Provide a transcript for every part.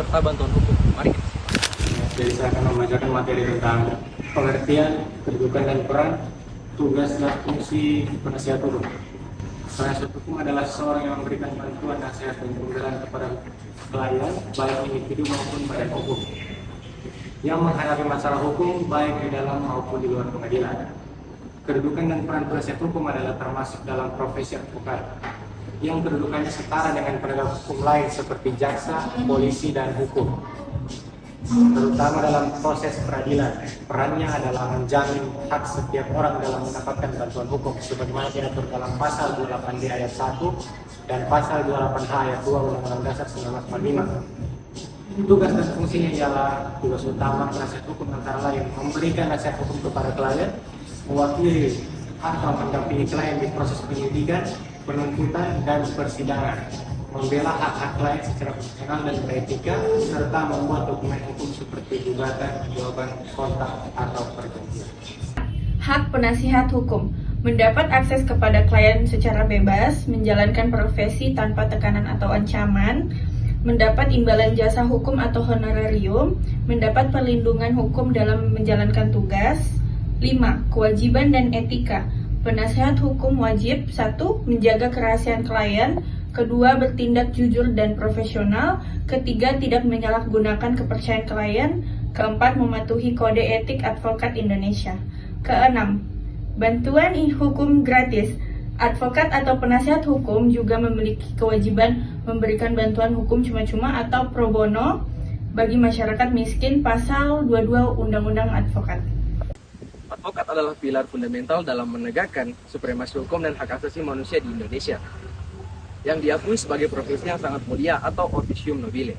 serta bantuan hukum. Mari kita. Jadi saya akan membacakan materi tentang pengertian, kedudukan dan peran, tugas dan fungsi penasihat hukum. Penasihat hukum adalah seseorang yang memberikan bantuan, nasihat dan pembelaan kepada klien, baik individu maupun badan hukum, yang menghadapi masalah hukum baik di dalam maupun di luar pengadilan. Kedudukan dan peran penasihat hukum adalah termasuk dalam profesi advokat, yang kedudukannya setara dengan penegak hukum lain seperti jaksa, polisi, dan hukum, terutama dalam proses peradilan. Perannya adalah menjamin hak setiap orang dalam mendapatkan bantuan hukum sebagaimana diatur dalam pasal 28D ayat 1 dan pasal 28H ayat 2 Undang-Undang Dasar 1945. Tugas dan fungsinya ialah tugas utama penasihat hukum antara lain memberikan nasihat hukum kepada klien, mewakili atau mendampingi klien di proses penyidikan, penuntutan, dan persidangan, membela hak-hak klien secara profesional dan beretika, serta membuat dokumen hukum seperti gugatan, jawaban kontak, atau perjanjian. Hak penasihat hukum mendapat akses kepada klien secara bebas, menjalankan profesi tanpa tekanan atau ancaman, mendapat imbalan jasa hukum atau honorarium, mendapat perlindungan hukum dalam menjalankan tugas. 5. Kewajiban dan etika. Penasihat hukum wajib 1. Menjaga kerahasiaan klien, 2. Bertindak jujur dan profesional, 3. Tidak menyalahgunakan kepercayaan klien, 4. Mematuhi kode etik advokat Indonesia. 6. Bantuan hukum gratis. Advokat atau penasihat hukum juga memiliki kewajiban memberikan bantuan hukum cuma-cuma atau pro bono bagi masyarakat miskin, pasal 22 Undang-Undang Advokat. Advokat adalah pilar fundamental dalam menegakkan supremasi hukum dan hak asasi manusia di Indonesia, yang diakui sebagai profesi yang sangat mulia atau officium nobile.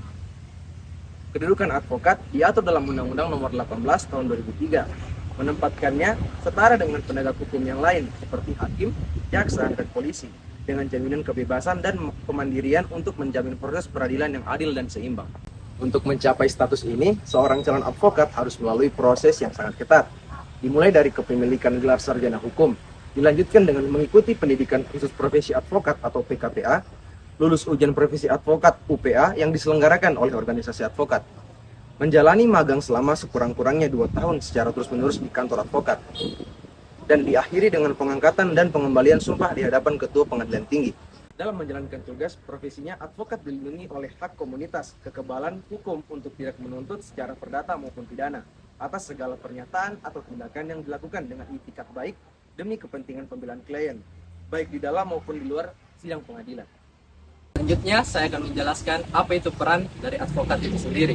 Kedudukan advokat diatur dalam Undang-Undang Nomor 18 Tahun 2003, menempatkannya setara dengan penegak hukum yang lain seperti hakim, jaksa, dan polisi, dengan jaminan kebebasan dan kemandirian untuk menjamin proses peradilan yang adil dan seimbang. Untuk mencapai status ini, seorang calon advokat harus melalui proses yang sangat ketat, dimulai dari kepemilikan gelar sarjana hukum, dilanjutkan dengan mengikuti pendidikan khusus profesi advokat atau PKPA, lulus ujian profesi advokat UPA yang diselenggarakan oleh organisasi advokat, menjalani magang selama sekurang-kurangnya 2 tahun secara terus-menerus di kantor advokat, dan diakhiri dengan pengangkatan dan pengembalian sumpah di hadapan Ketua Pengadilan Tinggi. Dalam menjalankan tugas profesinya, advokat dilindungi oleh hak komunitas, kekebalan hukum untuk tidak menuntut secara perdata maupun pidana atas segala pernyataan atau tindakan yang dilakukan dengan itikat baik demi kepentingan pembelaan klien, baik di dalam maupun di luar sidang pengadilan. Selanjutnya, saya akan menjelaskan apa itu peran dari advokat itu sendiri.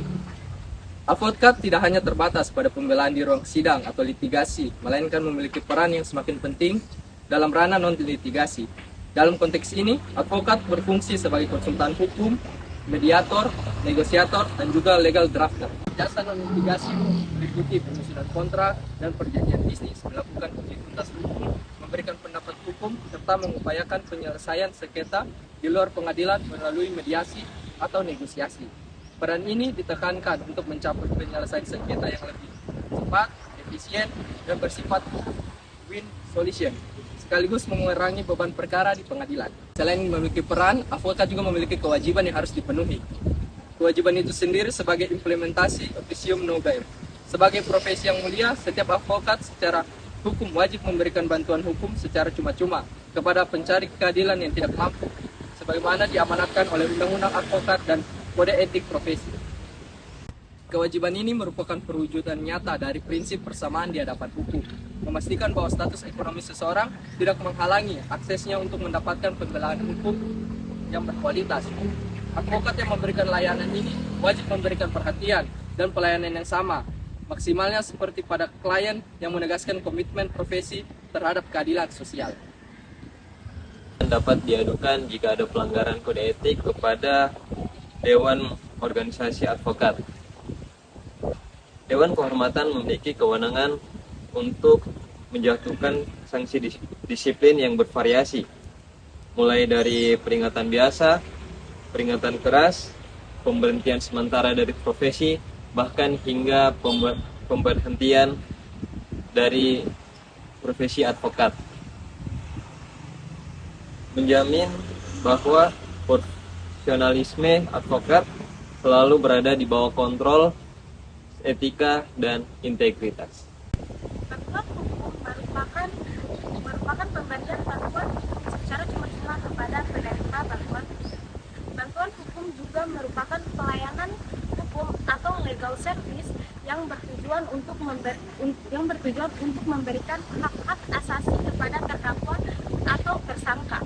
Advokat tidak hanya terbatas pada pembelaan di ruang sidang atau litigasi, melainkan memiliki peran yang semakin penting dalam ranah non-litigasi. Dalam konteks ini, advokat berfungsi sebagai konsultan hukum, mediator, negosiator, dan juga legal drafter. Jasa non-litigasi meliputi penyusunan kontrak dan perjanjian bisnis, melakukan uji tuntas hukum, memberikan pendapat hukum, serta mengupayakan penyelesaian sengketa di luar pengadilan melalui mediasi atau negosiasi. Peran ini ditekankan untuk mencapai penyelesaian sengketa yang lebih cepat, efisien, dan bersifat win solution, sekaligus mengurangi beban perkara di pengadilan. Selain memiliki peran, advokat juga memiliki kewajiban yang harus dipenuhi. Kewajiban itu sendiri sebagai implementasi officium nobile. Sebagai profesi yang mulia, setiap advokat secara hukum wajib memberikan bantuan hukum secara cuma-cuma kepada pencari keadilan yang tidak mampu, sebagaimana diamanatkan oleh Undang-Undang Advokat dan Kode Etik Profesi. Kewajiban ini merupakan perwujudan nyata dari prinsip persamaan di hadapan hukum, memastikan bahwa status ekonomi seseorang tidak menghalangi aksesnya untuk mendapatkan pembelaan hukum yang berkualitas. Advokat yang memberikan layanan ini wajib memberikan perhatian dan pelayanan yang sama, maksimalnya seperti pada klien yang menegaskan komitmen profesi terhadap keadilan sosial. Dapat diadukan jika ada pelanggaran kode etik kepada Dewan Organisasi Advokat. Dewan Kehormatan memiliki kewenangan untuk menjatuhkan sanksi disiplin yang bervariasi, mulai dari peringatan biasa, peringatan keras, pemberhentian sementara dari profesi, bahkan hingga pemberhentian dari profesi advokat. Menjamin bahwa profesionalisme advokat selalu berada di bawah kontrol etika dan integritas. Bantuan hukum merupakan pemberian bantuan secara cuma-cuma kepada penerima bantuan hukum. Bantuan hukum juga merupakan pelayanan hukum atau legal service yang bertujuan untuk memberikan hak-hak asasi kepada terdakwa atau tersangka.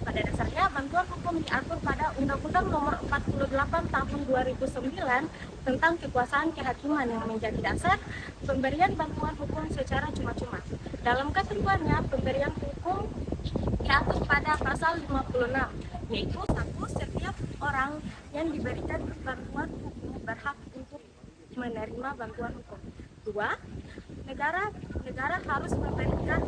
Pada dasarnya, bantuan hukum diatur pada Undang-Undang Nomor 48 Tahun 2009 tentang kekuasaan kehakiman yang menjadi dasar pemberian bantuan hukum secara cuma-cuma. Dalam ketentuannya, pemberian hukum diatur pada pasal 56, yaitu 1. Setiap orang yang diberikan bantuan hukum berhak untuk menerima bantuan hukum. 2. Negara harus memberikan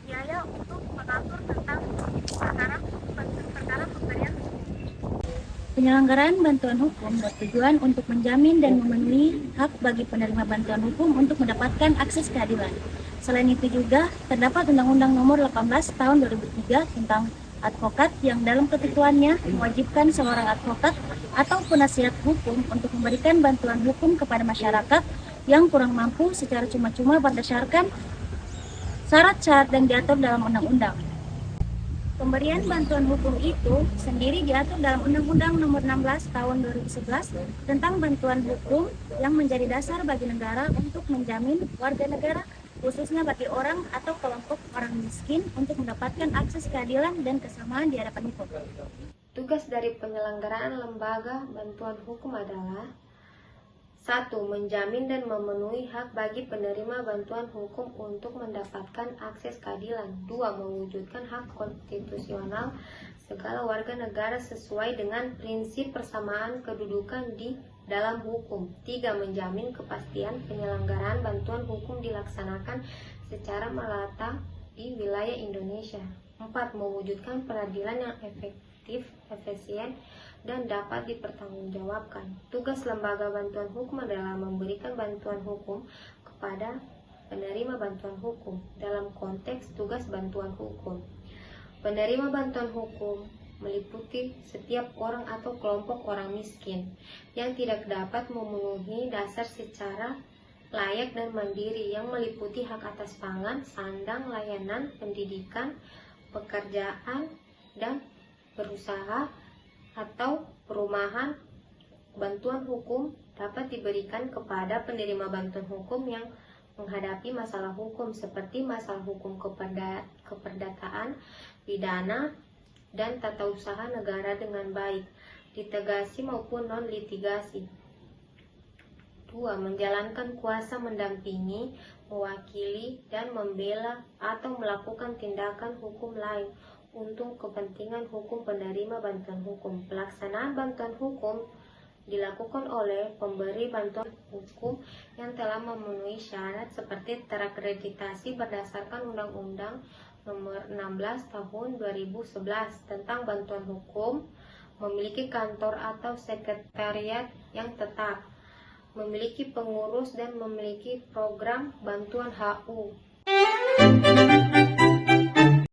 biaya untuk mengatur tentang perkara pemberian hukum. Penyelenggaraan bantuan hukum bertujuan untuk menjamin dan memenuhi hak bagi penerima bantuan hukum untuk mendapatkan akses keadilan. Selain itu juga terdapat Undang-Undang Nomor 18 Tahun 2003 tentang advokat yang dalam ketentuannya mewajibkan seorang advokat atau penasihat hukum untuk memberikan bantuan hukum kepada masyarakat yang kurang mampu secara cuma-cuma berdasarkan syarat-syarat yang diatur dalam undang-undang. Pemberian bantuan hukum itu sendiri diatur dalam Undang-Undang Nomor 16 Tahun 2011 tentang bantuan hukum yang menjadi dasar bagi negara untuk menjamin warga negara, khususnya bagi orang atau kelompok orang miskin untuk mendapatkan akses keadilan dan kesamaan di hadapan hukum. Tugas dari penyelenggaraan lembaga bantuan hukum adalah 1. Menjamin dan memenuhi hak bagi penerima bantuan hukum untuk mendapatkan akses keadilan. 2. Mewujudkan hak konstitusional segala warga negara sesuai dengan prinsip persamaan kedudukan di dalam hukum. 3. Menjamin kepastian penyelenggaraan bantuan hukum dilaksanakan secara merata di wilayah Indonesia. 4. Mewujudkan peradilan yang efektif, efisien, dan dapat dipertanggungjawabkan. Tugas lembaga bantuan hukum adalah memberikan bantuan hukum kepada penerima bantuan hukum. Dalam konteks tugas bantuan hukum, penerima bantuan hukum meliputi setiap orang atau kelompok orang miskin yang tidak dapat memenuhi dasar secara layak dan mandiri, yang meliputi hak atas pangan, sandang, layanan, pendidikan, pekerjaan, dan berusaha atau perumahan. Bantuan hukum dapat diberikan kepada penerima bantuan hukum yang menghadapi masalah hukum seperti masalah hukum keperdataan, pidana, dan tata usaha negara dengan baik, litigasi maupun non-litigasi. 2. Menjalankan kuasa mendampingi, mewakili, dan membela atau melakukan tindakan hukum lain untuk kepentingan hukum penerima bantuan hukum. Pelaksanaan bantuan hukum dilakukan oleh pemberi bantuan hukum yang telah memenuhi syarat seperti terakreditasi berdasarkan Undang-Undang Nomor 16 Tahun 2011 tentang bantuan hukum, memiliki kantor atau sekretariat yang tetap, memiliki pengurus, dan memiliki program bantuan HU.